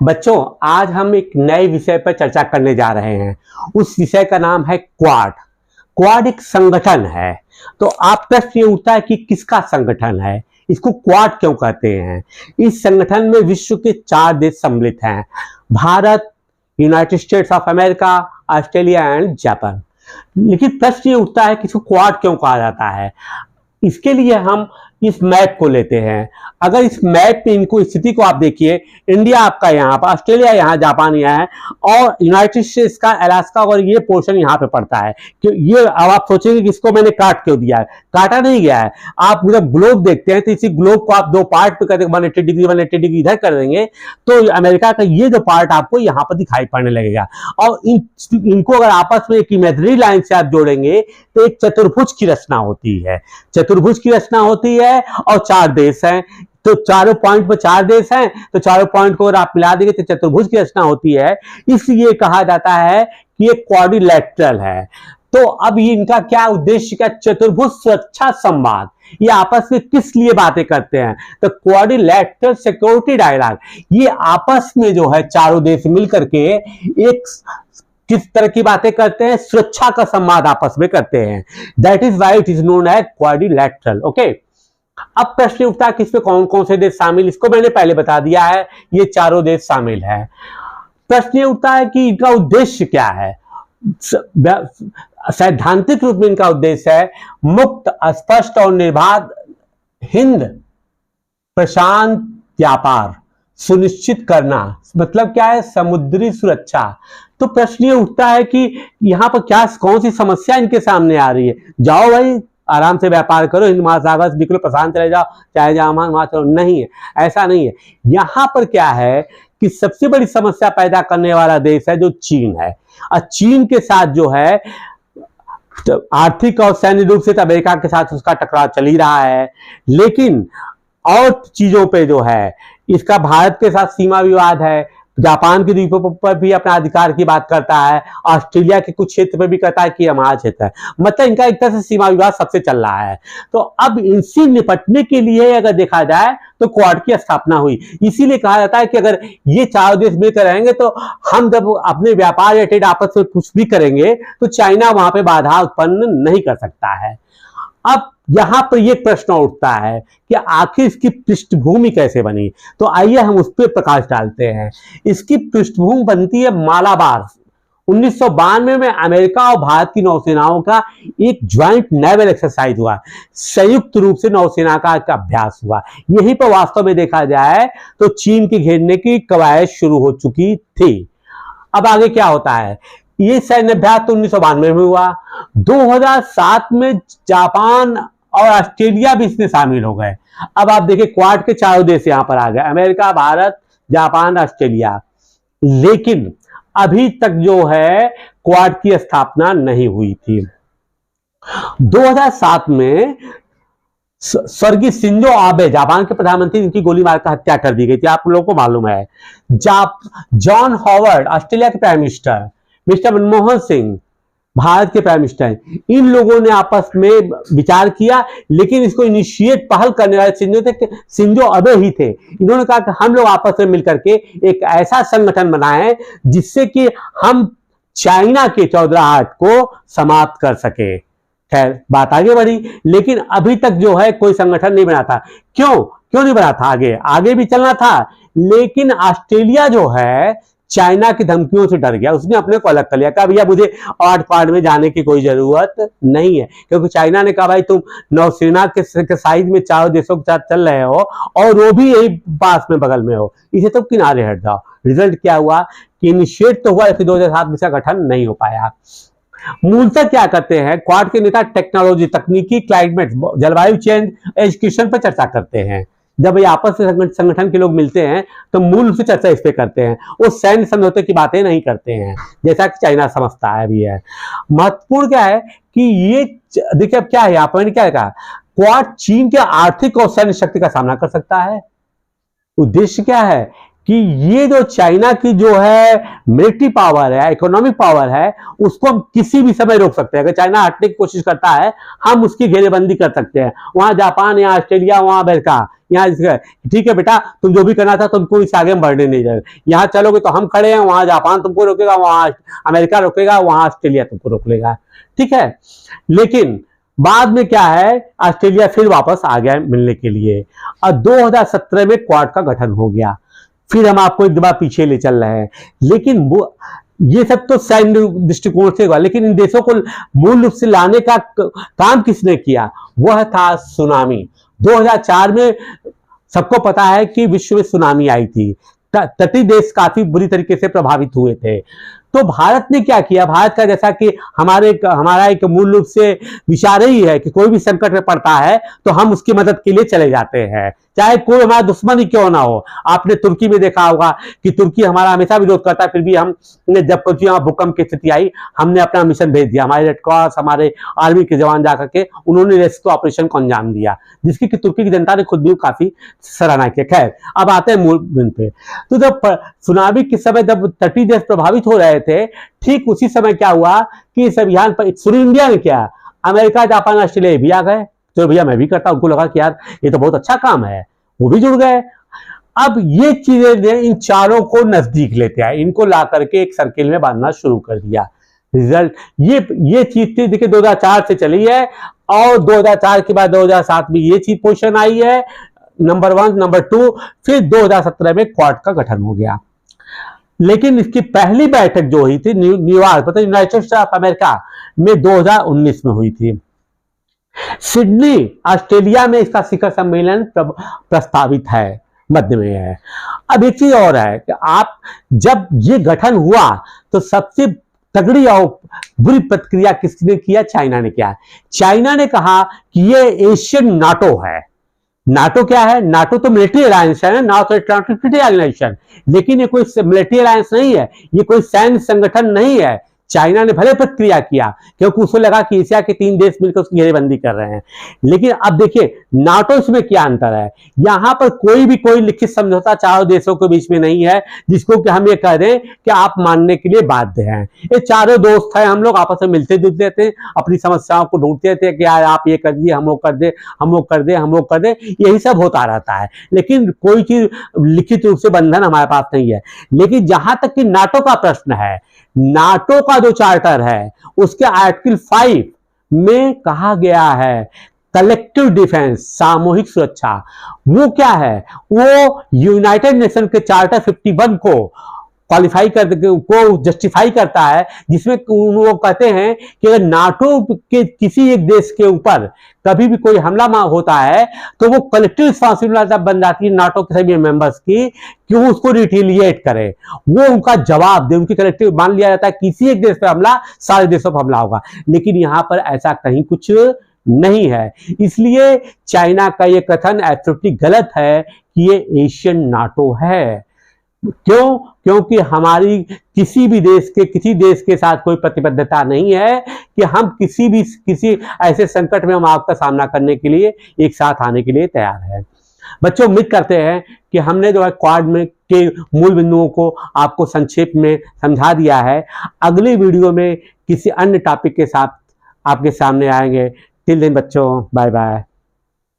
बच्चों, आज हम एक नए विषय पर चर्चा करने जा रहे हैं। उस विषय का नाम है क्वाड। क्वाड एक संगठन है। तो आप प्रश्न ये उठता है कि किसका संगठन है, इसको क्वाड क्यों कहते हैं। इस संगठन में विश्व के 4 देश सम्मिलित हैं: Bharat, United states of America, Australia and Japan. लेकिन प्रश्न ये उठता है कि इसको क्वाड क्यों कहा जाता है। इसके लिए हम इस मैप को लेते हैं। अगर इस मैप में इनको स्थिति को आप देखिए, इंडिया आपका यहाँ पर, ऑस्ट्रेलिया यहाँ, जापान यहाँ है और यूनाइटेड स्टेट्स का अलास्का और ये पोर्शन यहाँ पे पड़ता है। कि ये अब आप सोचेंगे कि इसको मैंने काट क्यों दिया है। काटा नहीं गया है। आप जब ग्लोब देखते हैं तो इसी ग्लोब को आप 2 पार्ट पे करके 180 डिग्री 180 डिग्री इधर कर देंगे तो अमेरिका का ये जो पार्ट आपको यहाँ पर दिखाई पड़ने लगेगा। और इनको अगर आपस में एक इमेजिनरी लाइन से आप जोड़ेंगे तो एक चतुर्भुज की रचना होती है। चतुर्भुज की रचना होती है और 4 देश हैं। तो चारों पॉइंट पर 4 देश हैं, तो चारों पॉइंट को अगर आप मिला देंगे तो चतुर्भुज की रचना होती है। इसलिए कहा जाता है कि ये क्वाड्रिलैटरल है। तो अब ये इनका क्या उद्देश्य, क्या चतुर्भुज सुरक्षा संवाद, ये आपस में किस लिए बातें करते हैं। तो क्वाड्रिलैटरल सिक्योरिटी डायलॉग, ये आपस में जो है चारों देश मिलकर के एक किस तरह की बातें करते हैं, सुरक्षा का संवाद आपस में करते हैं। That is why it is known as quadrilateral. Okay, अब प्रश्न उठता है कि इसमें कौन कौन से देश शामिल, इसको मैंने पहले बता दिया है, ये चारों देश शामिल है। प्रश्न उठता है कि इनका उद्देश्य क्या है। सैद्धांतिक रूप में इनका उद्देश्य है मुक्त, स्पष्ट और निर्बाध हिंद प्रशांत व्यापार सुनिश्चित करना। मतलब क्या है, समुद्री सुरक्षा। तो प्रश्न ये उठता है कि यहां पर क्या, कौन सी समस्या इनके सामने आ रही है। जाओ भाई, आराम से व्यापार करो, हिंद महासागर से निकलो, प्रशांत चले जाओ, चाहे जाओ वहां चलो। नहीं है, ऐसा नहीं है। यहां पर क्या है कि सबसे बड़ी समस्या पैदा करने वाला देश है जो चीन है। और चीन के साथ जो है आर्थिक और सैन्य रूप से तो अमेरिका के साथ उसका टकराव चल ही रहा है, लेकिन और चीजों पे जो है इसका भारत के साथ सीमा विवाद है। जापान के द्वीपों पर भी अपना अधिकार की बात करता है, ऑस्ट्रेलिया के कुछ क्षेत्र पर भी कहता है कि हमारा क्षेत्र है। मतलब इनका एक तरह से सीमा विवाद सबसे चल रहा है। तो अब इनसे निपटने के लिए अगर देखा जाए तो क्वाड की स्थापना हुई। इसीलिए कहा जाता है कि अगर ये चारों देश मिलकर रहेंगे तो हम जब अपने व्यापार रिलेटेड आपस में कुछ भी करेंगे तो चाइना वहां पर बाधा उत्पन्न नहीं कर सकता है। अब यहां पर यह प्रश्न उठता है कि आखिर इसकी पृष्ठभूमि कैसे बनी। तो आइए हम उस पर प्रकाश डालते हैं। इसकी पृष्ठभूमि बनती है मालाबार। 1992 में अमेरिका और भारत की नौसेनाओं का एक ज्वाइंट नेवल एक्सरसाइज हुआ, संयुक्त रूप से नौसेना का अभ्यास हुआ। यहीं पर वास्तव में देखा जाए तो चीन के घेरने की कवायद शुरू हो चुकी थी। अब आगे क्या होता है, ये सैन्य अभ्यास तो 1992 में हुआ। 2007 में जापान और ऑस्ट्रेलिया भी इसमें शामिल हो गए। अब आप देखिए, क्वाड के चारों देश यहां पर आ गए, अमेरिका, भारत, जापान, ऑस्ट्रेलिया। लेकिन अभी तक जो है क्वाड की स्थापना नहीं हुई थी। 2007 में स्वर्गीय शिंजो आबे, जापान के प्रधानमंत्री, इनकी गोली मारकर हत्या कर दी गई थी, आप लोगों को मालूम है। जॉन हॉवर्ड, ऑस्ट्रेलिया के prime minister, mister Manmohan Singh, Bharat के प्राइम मिनिस्टर, इन लोगों ने आपस में विचार किया। लेकिन इसको इनिशिएट, पहल करने वाले शिंजो आबे ही थे। इन्होंने कहा कि हम लोग आपस में मिलकर के एक ऐसा संगठन बनाएं जिससे कि हम चाइना के चौधराहट को समाप्त कर सके। खैर, बात आगे बढ़ी, लेकिन अभी तक जो है कोई संगठन नहीं बना था। क्यों नहीं बना था, आगे भी चलना था। लेकिन ऑस्ट्रेलिया जो है चाइना की धमकियों से डर गया, उसने अपने को अलग कर लिया, कहा भैया मुझे आर्ट पार्ट में जाने की कोई जरूरत नहीं है। क्योंकि चाइना ने कहा भाई तुम नौसेना के साइड में चारों देशों के साथ चल रहे हो और वो भी यही पास में बगल में हो, इसे तो किनारे हट जाओ। रिजल्ट क्या हुआ कि इनिशिएट तो हुआ, लेकिन 2007 में इसका गठन नहीं हो पाया। मूलतः क्या करते हैं क्वाड के नेता, टेक्नोलॉजी, तकनीकी, क्लाइमेट, जलवायु चेंज, एजुकेशन पर चर्चा करते हैं। जब ये आपस में संगठन के लोग मिलते हैं तो मूल रूप से चर्चा इस पे करते हैं, वो सैन्य समझौते की बातें नहीं करते हैं जैसा कि चाइना समझता है भी है। महत्वपूर्ण क्या है कि ये देखिए, अब क्या है, आप मैंने क्या कहा, क्वाड चीन के आर्थिक और सैन्य शक्ति का सामना कर सकता है। उद्देश्य क्या है कि ये जो चाइना की जो है मिलिट्री पावर है, इकोनॉमिक पावर है, उसको हम किसी भी समय रोक सकते हैं। अगर चाइना हटने की कोशिश करता है, हम उसकी घेरेबंदी कर सकते हैं। वहां जापान, यहाँ ऑस्ट्रेलिया, वहां अमेरिका, यहाँ ठीक है बेटा, तुम जो भी करना था तुमको इस आगे बढ़ने नहीं जाएगा, यहाँ चलोगे तो हम खड़े हैं, वहां जापान तुमको रोकेगा, वहां अमेरिका रोकेगा, वहां ऑस्ट्रेलिया तुमको रोक लेगा, ठीक है। लेकिन बाद में क्या है, ऑस्ट्रेलिया फिर वापस आ गया मिलने के लिए, और 2017 में क्वाड का गठन हो गया। फिर हम आपको एक बार पीछे ले चल रहे हैं, लेकिन वो ये सब तो सैन्य दृष्टिकोण से हुआ, लेकिन इन देशों को मूल रूप से लाने का काम किसने किया, वह था सुनामी। 2004 में सबको पता है कि विश्व में सुनामी आई थी, तटीय देश काफी बुरी तरीके से प्रभावित हुए थे। तो भारत ने क्या किया, भारत का जैसा कि हमारा एक मूल रूप से विचार ही है कि कोई भी संकट में पड़ता है तो हम उसकी मदद के लिए चले जाते हैं, चाहे कोई हमारा दुश्मन ही क्यों ना हो। आपने तुर्की में देखा होगा कि तुर्की हमारा हमेशा विरोध करता है, फिर भी हमने जब कुछ यहाँ भूकंप की स्थिति आई, हमने अपना मिशन भेज दिया, हमारे रेड क्रॉस, हमारे आर्मी के जवान जाकर के उन्होंने रेस्क्यू ऑपरेशन को अंजाम दिया, जिसकी कि तुर्की की जनता ने खुद भी काफी सराहना की। खैर, अब आते हैं मूल बिंदु पे। तो जब सुनामी के समय जब तटीय देश प्रभावित हो रहे थे, ठीक उसी समय क्या हुआ कि इस अभियान पर शुरू इंडिया ने किया, अमेरिका, जापान, ऑस्ट्रेलिया भी आ गए। तो भैया मैं भी करता हूं, उनको लगा कि यार ये तो बहुत अच्छा काम है, वो भी जुड़ गए। अब ये चीजें इन चारों को नजदीक लेते आए, इनको ला करके एक सर्किल में बांधना शुरू कर दिया। रिजल्ट ये चीज थी, देखिए 2004 से चली है, और 2004 के बाद 2007 में ये चीज पोजीशन आई है, नंबर 1, नंबर 2, फिर 2017 में क्वाड का गठन हो गया। लेकिन इसकी पहली बैठक जो हुई थी न्यूयॉर्क, मतलब यूनाइटेड स्टेट्स ऑफ अमेरिका में 2019 में हुई थी। सिडनी ऑस्ट्रेलिया में इसका शिखर सम्मेलन प्रस्तावित है, मध्य में है। अब एक चीज और है कि आप जब ये गठन हुआ तो सबसे तगड़ी और बुरी प्रतिक्रिया किसने किया, चाइना ने किया। चाइना ने कहा कि ये एशियन नाटो है। नाटो क्या है, नाटो तो मिलिट्री अलायंस है, नॉर्थ अटलांटिक ट्रीटी ऑर्गेनाइजेशन, लेकिन ये कोई मिलिट्री अलायंस नहीं है, ये कोई सैन्य संगठन नहीं है। चाइना ने भले प्रतिक्रिया किया क्योंकि उसको लगा कि एशिया के 3 देश मिलकर उसकी घेरेबंदी कर रहे हैं, लेकिन अब देखिए नाटो इसमें क्या अंतर है। यहां पर कोई लिखित समझौता चारों देशों के बीच में नहीं है जिसको कि हम ये कह दें कि आप मानने के लिए बाध्य हैं। ये चारों दोस्त हैं, हम लोग आपस में मिलते जुलते थे, अपनी समस्याओं को ढूंढते थे कि यार आप ये कर दिए, हम वो कर दे, हम वो कर दे, हम वो कर दे, यही सब होता रहता है, लेकिन कोई चीज लिखित रूप से बंधन हमारे पास नहीं है। लेकिन जहां तक कि नाटो का प्रश्न है, नाटो का जो चार्टर है उसके आर्टिकल 5 में कहा गया है कलेक्टिव डिफेंस, सामूहिक सुरक्षा। वो क्या है, वो यूनाइटेड नेशन के चार्टर 51 को क्वालिफाई कर को जस्टिफाई करता है, जिसमें वो कहते हैं कि अगर नाटो के किसी एक देश के ऊपर कभी भी कोई हमला होता है तो वो कलेक्टिव रिस्पॉन्सिबिलिटी बन जाती है नाटो के सभी मेंबर्स की कि वो उसको रिटेलिएट करे, वो उनका जवाब दे। उनकी कलेक्टिव मान लिया जाता है किसी एक देश पे हमला सारे देशों पर हमला होगा, लेकिन यहां पर ऐसा कहीं कुछ नहीं है। इसलिए चाइना का ये कथन एब्सोल्युटली गलत है कि ये एशियन नाटो है। क्यों? क्योंकि हमारी किसी देश के साथ कोई प्रतिबद्धता नहीं है कि हम किसी ऐसे संकट में हम आपका सामना करने के लिए एक साथ आने के लिए तैयार है। बच्चों, उम्मीद करते हैं कि हमने जो है क्वाड में के मूल बिंदुओं को आपको संक्षेप में समझा दिया है। अगली वीडियो में किसी अन्य टॉपिक के साथ आपके सामने आएंगे। टिल देन बच्चों, बाय बाय।